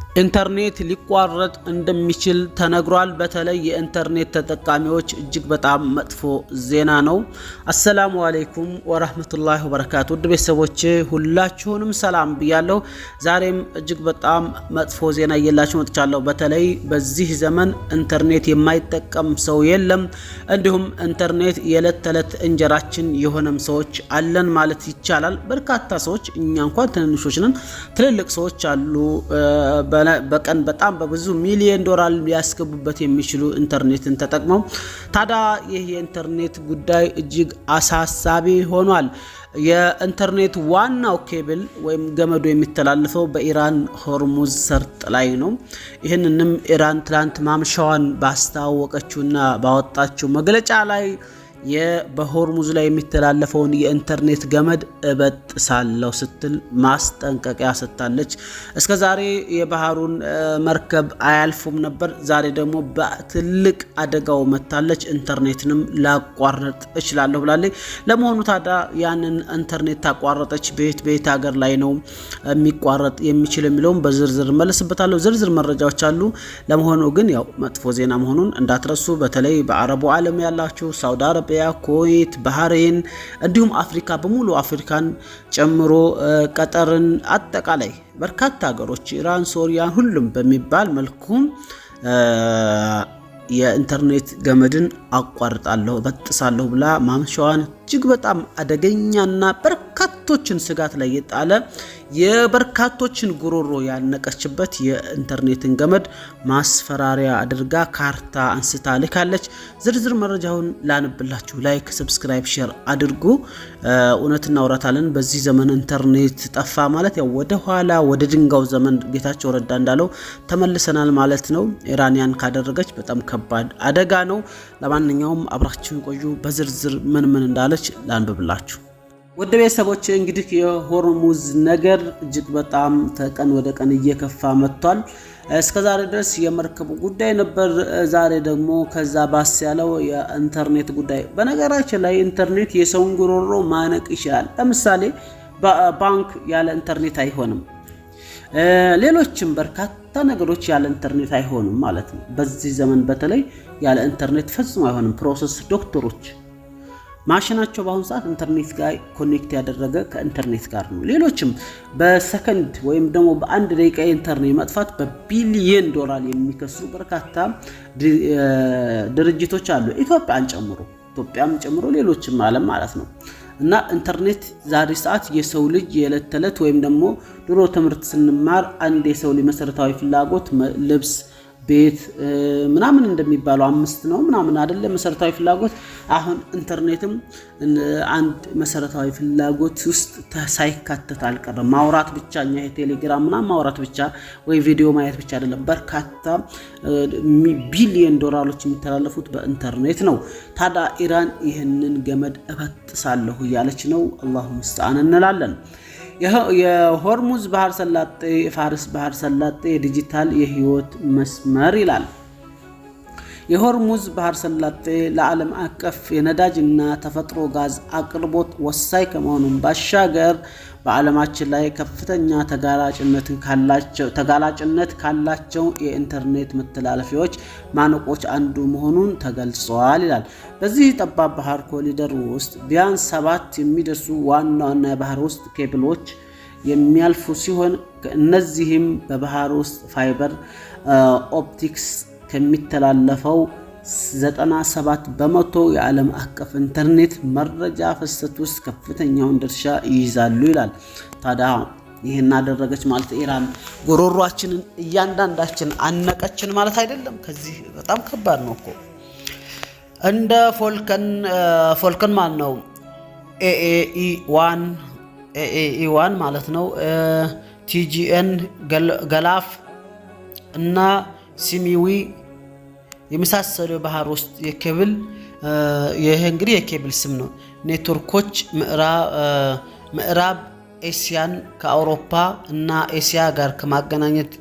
ኢንተርኔት ሊቋረጥ እንደሚችል ተነግሯል። በተለይ የኢንተርኔት ተጠቃሚዎች እጅግ በጣም መጥፎ ዜና ነው። አሰላሙ አለይኩም ወራህመቱላሂ ወበረካቱ። ውድ ቤተሰቦቼ ሁላችሁንም ሰላም ብያለሁ። ዛሬም እጅግ በጣም መጥፎ ዜና እየላችሁ መጥቻለሁ። በተለይ በዚህ ዘመን ኢንተርኔት የማይጠቀም ሰው የለም። እንዲሁም ኢንተርኔት የዕለት ተዕለት እንጀራችን የሆነም ሰዎች አለን ማለት ይቻላል። በርካታ ሰዎች እኛ እንኳን ትንንሾች ነን፣ ትልልቅ ሰዎች አሉ በቀን በጣም በብዙ ሚሊዮን ዶላር ሊያስገቡበት የሚችሉ ኢንተርኔትን ተጠቅመው። ታዲያ ይህ የኢንተርኔት ጉዳይ እጅግ አሳሳቢ ሆኗል። የኢንተርኔት ዋናው ኬብል ወይም ገመዱ የሚተላለፈው በኢራን ሆርሙዝ ሰርጥ ላይ ነው። ይህንንም ኢራን ትላንት ማምሻዋን ባስታወቀችውና ባወጣችው መግለጫ ላይ በሆርሙዝ ላይ የሚተላለፈውን የኢንተርኔት ገመድ እበጥሳለሁ ስትል ማስጠንቀቂያ ሰጥታለች። እስከዛሬ የባህሩን መርከብ አያልፉም ነበር። ዛሬ ደግሞ በትልቅ አደጋው መታለች። ኢንተርኔትንም ላቋርጥ እችላለሁ ብላለች። ለመሆኑ ታዲያ ያንን ኢንተርኔት ታቋረጠች በየት ሀገር ላይ ነው የሚቋረጥ የሚችል የሚለውን በዝርዝር መለስበታለሁ። ዝርዝር መረጃዎች አሉ። ለመሆኑ ግን ያው መጥፎ ዜና መሆኑን እንዳትረሱ። በተለይ በአረቡ ዓለም ያላችሁ ሳውዲ አረቢያ፣ ኩዌት፣ ባህሬን እንዲሁም አፍሪካ በሙሉ አፍሪካን ጨምሮ ቀጠርን፣ አጠቃላይ በርካታ ሀገሮች ኢራን፣ ሶሪያ ሁሉም በሚባል መልኩ የኢንተርኔት ገመድን አቋርጣለሁ በጥሳለሁ ብላ ማምሻዋን እጅግ በጣም አደገኛና በርካቶችን ስጋት ላይ የጣለ የበርካቶችን ጉሮሮ ያነቀችበት የኢንተርኔትን ገመድ ማስፈራሪያ አድርጋ ካርታ አንስታ ልካለች። ዝርዝር መረጃውን ላንብላችሁ። ላይክ፣ ሰብስክራይብ፣ ሼር አድርጉ። እውነት እናወራታለን። በዚህ ዘመን ኢንተርኔት ጠፋ ማለት ያው ወደ ኋላ ወደ ድንጋው ዘመን ጌታቸው ረዳ እንዳለው ተመልሰናል ማለት ነው። ኢራንያን ካደረገች በጣም ከባድ አደጋ ነው። ለማንኛውም አብራችሁን ቆዩ። በዝርዝር ምን እንዳለች ላንብብላችሁ። ወደ ቤተሰቦች እንግዲህ የሆርሙዝ ነገር እጅግ በጣም ከቀን ወደ ቀን እየከፋ መጥቷል። እስከዛሬ ድረስ የመርከቡ ጉዳይ ነበር። ዛሬ ደግሞ ከዛ ባስ ያለው የኢንተርኔት ጉዳይ። በነገራችን ላይ ኢንተርኔት የሰውን ጉሮሮ ማነቅ ይችላል። ለምሳሌ ባንክ ያለ ኢንተርኔት አይሆንም። ሌሎችም በርካታ ነገሮች ያለ ኢንተርኔት አይሆንም ማለት ነው። በዚህ ዘመን በተለይ ያለ ኢንተርኔት ፈጽሞ አይሆንም። ፕሮሰስ ዶክተሮች ማሽናቸው በአሁኑ ሰዓት ኢንተርኔት ጋር ኮኔክት ያደረገ ከኢንተርኔት ጋር ነው። ሌሎችም በሰከንድ ወይም ደግሞ በአንድ ደቂቃ ኢንተርኔት መጥፋት በቢሊየን ዶላር የሚከስሩ በርካታ ድርጅቶች አሉ፣ ኢትዮጵያም ጨምሮ ሌሎችም ዓለም ማለት ነው። እና ኢንተርኔት ዛሬ ሰዓት የሰው ልጅ የዕለት ተዕለት ወይም ደግሞ ድሮ ትምህርት ስንማር አንድ የሰው ልጅ መሰረታዊ ፍላጎት ልብስ፣ ቤት ምናምን እንደሚባለው 5 ነው ምናምን አይደለ መሰረታዊ ፍላጎት። አሁን ኢንተርኔትም አንድ መሰረታዊ ፍላጎት ውስጥ ሳይካተት አልቀረም። ማውራት ብቻ እኛ የቴሌግራም ምናምን ማውራት ብቻ ወይ ቪዲዮ ማየት ብቻ አይደለም። በርካታ ቢሊየን ዶላሮች የሚተላለፉት በኢንተርኔት ነው። ታዲያ ኢራን ይህንን ገመድ እበጥሳለሁ እያለች ነው። አላሁ ሙስተዓን እንላለን። የሆርሙዝ ባህር ሰላጤ የፋርስ ባህር ሰላጤ የዲጂታል የህይወት መስመር ይላል። የሆርሙዝ ባህር ሰላጤ ለዓለም አቀፍ የነዳጅና ተፈጥሮ ጋዝ አቅርቦት ወሳኝ ከመሆኑም ባሻገር በዓለማችን ላይ ከፍተኛ ተጋላጭነት ካላቸው የኢንተርኔት መተላለፊያዎች ማነቆች አንዱ መሆኑን ተገልጿል ይላል። በዚህ ጠባብ ባህር ኮሪደር ውስጥ ቢያንስ 7 የሚደርሱ ዋና የባህር ውስጥ ኬብሎች የሚያልፉ ሲሆን እነዚህም በባህር ውስጥ ፋይበር ኦፕቲክስ ከሚተላለፈው 97 በመቶ የዓለም አቀፍ ኢንተርኔት መረጃ ፍሰት ውስጥ ከፍተኛውን ድርሻ ይይዛሉ ይላል። ታዲያ ይህን አደረገች ማለት ኢራን ጉሮሯችንን እያንዳንዳችን አነቀችን ማለት አይደለም። ከዚህ በጣም ከባድ ነው እኮ። እንደ ፎልከን ማን ነው ኤኤኢ1 ማለት ነው፣ ቲጂኤን ገላፍ እና ሲሚዊ የመሳሰሉ የባህር ውስጥ የኬብል ይሄ እንግዲህ የኬብል ስም ነው። ኔትወርኮች ምዕራብ ኤሲያን ከአውሮፓ እና ኤሲያ ጋር ከማገናኘት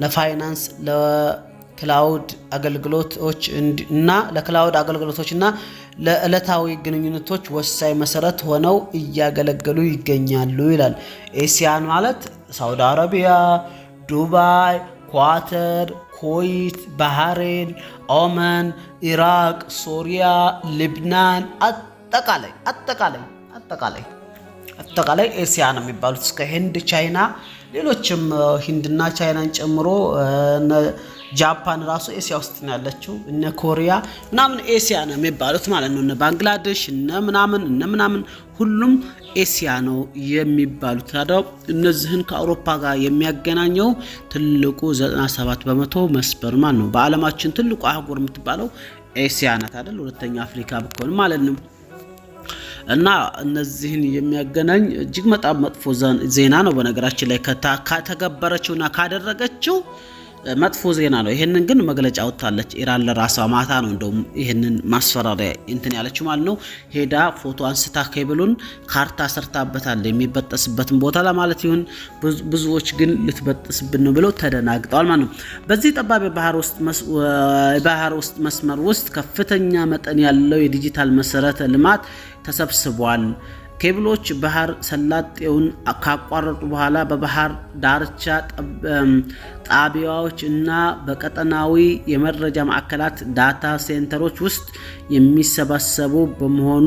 ለፋይናንስ፣ ለክላውድ አገልግሎቶች እና ለዕለታዊ ግንኙነቶች ወሳኝ መሰረት ሆነው እያገለገሉ ይገኛሉ ይላል። ኤሲያን ማለት ሳውዲ አረቢያ፣ ዱባይ፣ ኳተር፣ ኩዌት፣ ባህሬን፣ ኦማን፣ ኢራቅ፣ ሶሪያ፣ ሊብናን አጠቃላይ ኤሲያ ነው የሚባሉት እስከ ህንድ፣ ቻይና፣ ሌሎችም ህንድና ቻይናን ጨምሮ ጃፓን ራሱ ኤሲያ ውስጥ ነው ያለችው። እነ ኮሪያ ምናምን ኤሲያ ነው የሚባሉት ማለት ነው። እነ ባንግላዴሽ እነ ምናምን ሁሉም ኤሲያ ነው የሚባሉት። ታዲያ እነዚህን ከአውሮፓ ጋር የሚያገናኘው ትልቁ 97% መስመር ማለት ነው። በዓለማችን ትልቁ አህጉር የምትባለው ኤሲያ ናት አይደል? ሁለተኛ አፍሪካ ብትሆን ማለት ነው። እና እነዚህን የሚያገናኝ እጅግ በጣም መጥፎ ዜና ነው። በነገራችን ላይ ከተገበረችውና ካደረገችው መጥፎ ዜና ነው። ይሄንን ግን መግለጫ ወጣለች ኢራን ለራሷ ማታ ነው እንደውም ይሄንን ማስፈራሪያ እንትን ያለችው ማለት ነው። ሄዳ ፎቶ አንስታ ኬብሉን ካርታ ሰርታበታል የሚበጠስበትን ቦታ ለማለት ይሁን። ብዙዎች ግን ልትበጥስብን ነው ብለው ተደናግጠዋል ማለት ነው። በዚህ ጠባብ የባህር ውስጥ መስመር ውስጥ ከፍተኛ መጠን ያለው የዲጂታል መሰረተ ልማት ተሰብስቧል። ኬብሎች ባህር ሰላጤውን ካቋረጡ በኋላ በባህር ዳርቻ ጣቢያዎች እና በቀጠናዊ የመረጃ ማዕከላት ዳታ ሴንተሮች ውስጥ የሚሰበሰቡ በመሆኑ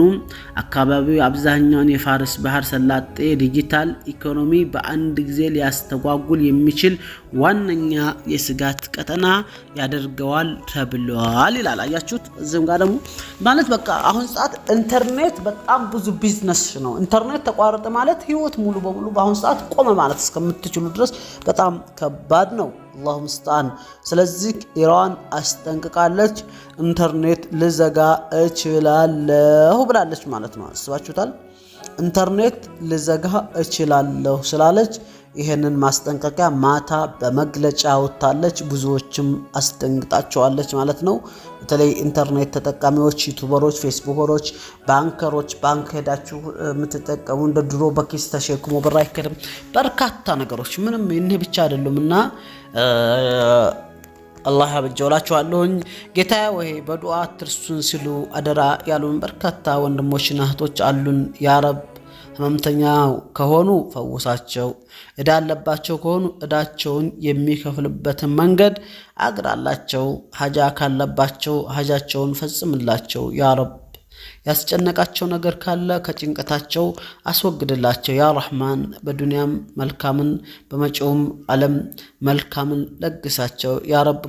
አካባቢው አብዛኛውን የፋርስ ባህር ሰላጤ ዲጂታል ኢኮኖሚ በአንድ ጊዜ ሊያስተጓጉል የሚችል ዋነኛ የስጋት ቀጠና ያደርገዋል ተብሏል ይላል። አያችሁት? እዚህም ጋር ደግሞ ማለት በቃ አሁን ሰዓት ኢንተርኔት በጣም ብዙ ቢዝነስ ነው። ኢንተርኔት ተቋረጠ ማለት ህይወት ሙሉ በሙሉ በአሁን ሰዓት ቆመ ማለት እስከምትችሉ ድረስ በጣም ከባድ ነው። አላሁ ሙስተዓን። ስለዚህ ኢራን አስጠንቅቃለች፣ ኢንተርኔት ልዘጋ እችላለሁ ብላለች ማለት ነው። አስባችሁታል? ኢንተርኔት ልዘጋ እችላለሁ ስላለች ይሄንን ማስጠንቀቂያ ማታ በመግለጫ ወጣለች። ብዙዎችም አስደንግጣቸዋለች ማለት ነው። በተለይ ኢንተርኔት ተጠቃሚዎች፣ ዩቲዩበሮች፣ ፌስቡከሮች፣ ባንከሮች፣ ባንክ ሄዳችሁ የምትጠቀሙ እንደ ድሮ በኪስ ተሸክሞ ብር አይከድም። በርካታ ነገሮች ምንም ይሄ ብቻ አይደሉምና አላህ ያበጀውላችኋለሁኝ። ጌታዬ ወይ በዱዓ አትርሱን ሲሉ አደራ ያሉን በርካታ ወንድሞችና እህቶች አሉን። ያ ረብ ህመምተኛ ከሆኑ ፈውሳቸው፣ እዳ ያለባቸው ከሆኑ እዳቸውን የሚከፍልበትን መንገድ አግራላቸው፣ ሀጃ ካለባቸው ሀጃቸውን ፈጽምላቸው። ያ ረብ ያስጨነቃቸው ነገር ካለ ከጭንቀታቸው አስወግድላቸው። ያ ረህማን በዱንያም መልካምን በመጪውም ዓለም መልካምን ለግሳቸው። ያ ረብ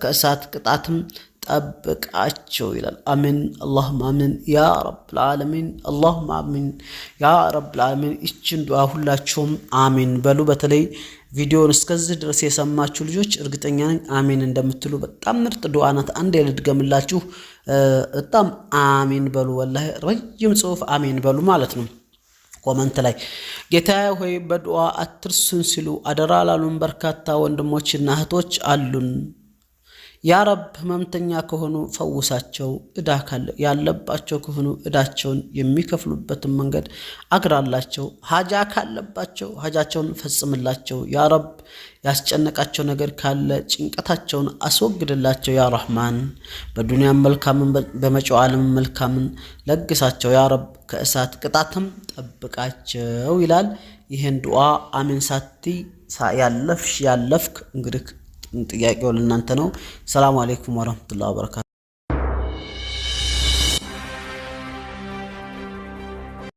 ከእሳት ቅጣትም ጠብቃቸው ይላል። አሚን አላሁም አሚን ያ ረብል ዓለሚን አላሁም አሚን ያ ረብል ዓለሚን። ይችን ዱዓ ሁላችሁም አሚን በሉ። በተለይ ቪዲዮውን እስከዚህ ድረስ የሰማችሁ ልጆች እርግጠኛ ነኝ አሚን እንደምትሉ። በጣም ምርጥ ዱዓ ናት። አንዴ ልድገምላችሁ። በጣም አሚን በሉ። ወላሂ ረጅም ጽሁፍ አሚን በሉ ማለት ነው። ኮመንት ላይ ጌታዬ ሆይ በዱዓ አትርሱን ሲሉ አደራ ላሉን በርካታ ወንድሞችና እህቶች አሉን። ያ ረብ ህመምተኛ ከሆኑ ፈውሳቸው፣ እዳ ያለባቸው ከሆኑ እዳቸውን የሚከፍሉበትን መንገድ አግራላቸው፣ ሀጃ ካለባቸው ሀጃቸውን ፈጽምላቸው። ያ ረብ ያስጨነቃቸው ነገር ካለ ጭንቀታቸውን አስወግድላቸው። ያ ረህማን በዱንያም መልካምን በመጪው ዓለም መልካምን ለግሳቸው። ያ ረብ ከእሳት ቅጣትም ጠብቃቸው ይላል። ይህን ዱዓ አሚን ሳቲ ያለፍክ እንግዲህ ጥያቄው ለእናንተ ነው። ሰላም አለይኩም ወራህመቱላሂ ወበረካቱ።